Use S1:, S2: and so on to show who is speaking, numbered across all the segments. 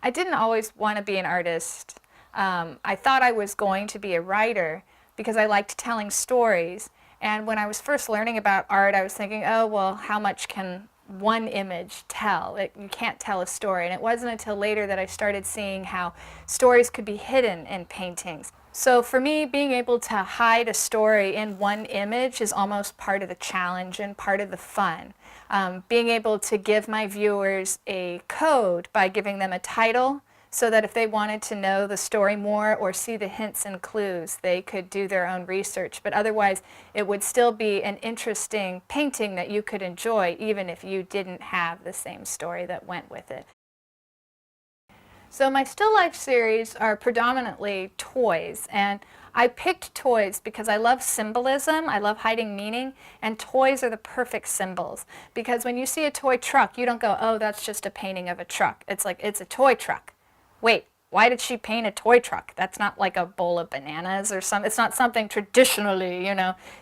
S1: I didn't always want to be an artist. I thought I was going to be a writer because I liked telling stories. And when I was first learning about art, I was thinking, oh, well, how much can one image tell? You can't tell a story. And it wasn't until later that I started seeing how stories could be hidden in paintings. So for me, being able to hide a story in one image is almost part of the challenge and part of the fun. Being able to give my viewers a code by giving them a title, so that if they wanted to know the story more or see the hints and clues, they could do their own research. But otherwise, it would still be an interesting painting that you could enjoy, even if you didn't have the same story that went with it. So my still life series are predominantly toys, and I picked toys because I love symbolism, I love hiding meaning, and toys are the perfect symbols. Because when you see a toy truck, you don't go, oh, that's just a painting of a truck. It's like, it's a toy truck. Wait, why did she paint a toy truck? That's not like a bowl of bananas or something. It's not something traditionally,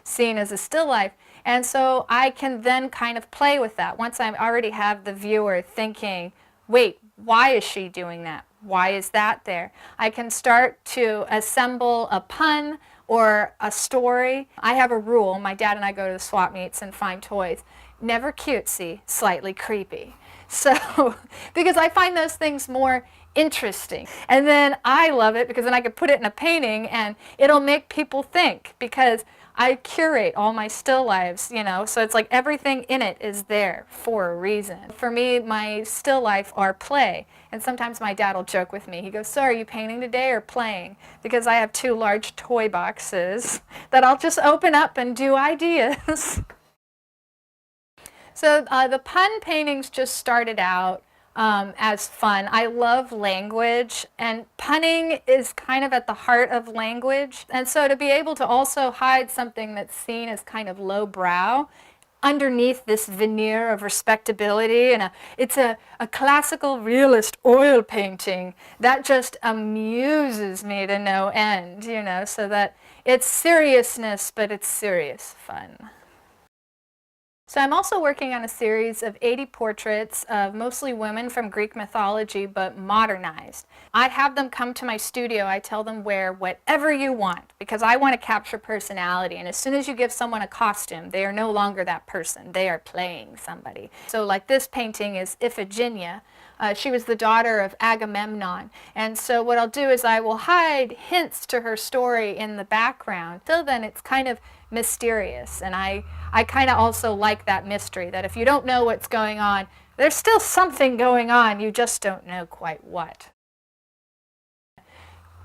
S1: seen as a still life. And so I can then kind of play with that once I already have the viewer thinking, wait, why is she doing that? Why is that there? I can start to assemble a pun or a story. I have a rule. My dad and I go to the swap meets and find toys. Never cutesy, slightly creepy. So, because I find those things more interesting. And then I love it because then I can put it in a painting and it'll make people think, because I curate all my still lives, so it's like everything in it is there for a reason. For me, my still life are play. And sometimes my dad will joke with me. He goes, so are you painting today or playing? Because I have 2 large toy boxes that I'll just open up and do ideas. So the pun paintings just started out as fun. I love language, and punning is kind of at the heart of language. And so to be able to also hide something that's seen as kind of lowbrow underneath this veneer of respectability, and it's a classical realist oil painting that just amuses me to no end, so that it's seriousness, but it's serious fun. So I'm also working on a series of 80 portraits of mostly women from Greek mythology, but modernized. I have them come to my studio. I tell them wear whatever you want, because I want to capture personality. And as soon as you give someone a costume, they are no longer that person. They are playing somebody. So like this painting is Iphigenia. She was the daughter of Agamemnon. And so what I'll do is I will hide hints to her story in the background. Till then it's kind of mysterious, and I kind of also like that mystery, that if you don't know what's going on, there's still something going on, you just don't know quite what.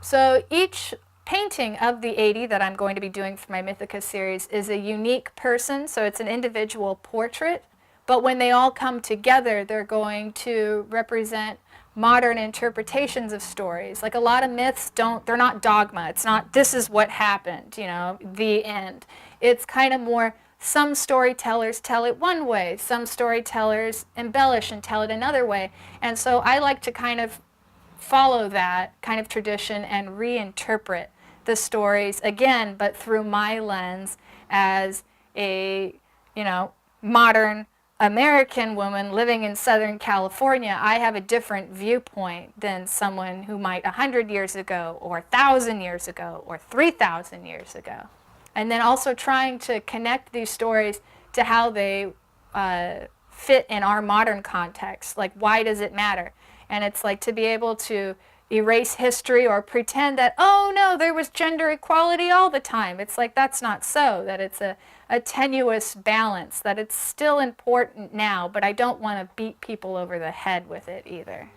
S1: So each painting of the 80 that I'm going to be doing for my Mythica series is a unique person, so it's an individual portrait, but when they all come together, they're going to represent modern interpretations of stories. Like a lot of myths they're not dogma. It's not, this is what happened, the end. It's kind of more, some storytellers tell it one way, some storytellers embellish and tell it another way. And so I like to kind of follow that kind of tradition and reinterpret the stories again, but through my lens as a, modern American woman living in Southern California. I have a different viewpoint than someone who might 100 years ago, or 1,000 years ago, or 3,000 years ago. And then also trying to connect these stories to how they fit in our modern context. Like, why does it matter? And it's like to be able to erase history or pretend that, oh no, there was gender equality all the time. It's like, that's not so, that it's a tenuous balance, that it's still important now, but I don't want to beat people over the head with it either.